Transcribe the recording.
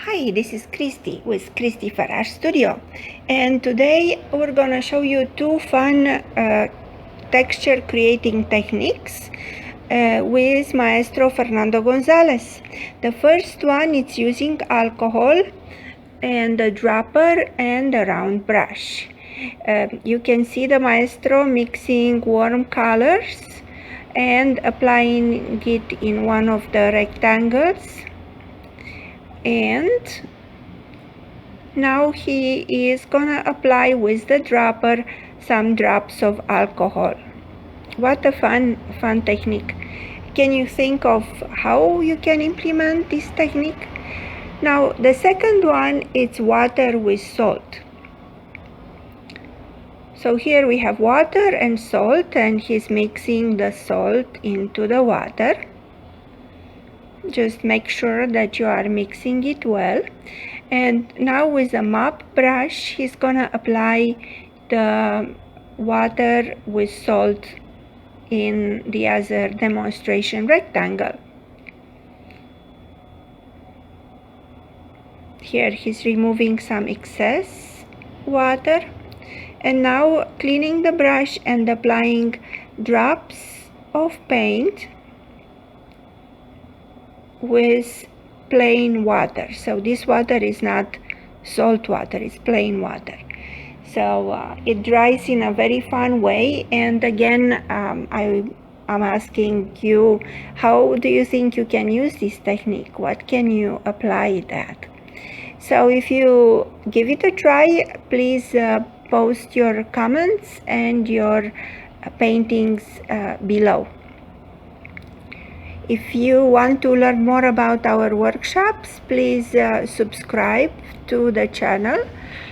Hi, this is Cristi with Cristi Fer Art Studio, and today we're gonna show you two fun texture creating techniques with Maestro Fernando Gonzalez. The first one is using alcohol and a dropper and a round brush. You can see the Maestro mixing warm colors and applying it in one of the rectangles. And now he is gonna apply with the dropper some drops of alcohol. What a fun technique. Can you think of how you can implement this technique? Now the second one is water with salt. So here we have water and salt, and he's mixing the salt into the water. Just make sure that you are mixing it well. And now with a mop brush, he's gonna apply the water with salt in the other demonstration rectangle. Here he's removing some excess water, and now cleaning the brush and applying drops of paint with plain water. So this water is not salt water, it's plain water. So it dries in a very fun way. And again, I'm asking you, how do you think you can use this technique? What can you apply that? So if you give it a try, please post your comments and your paintings below. If you want to learn more about our workshops, please subscribe to the channel.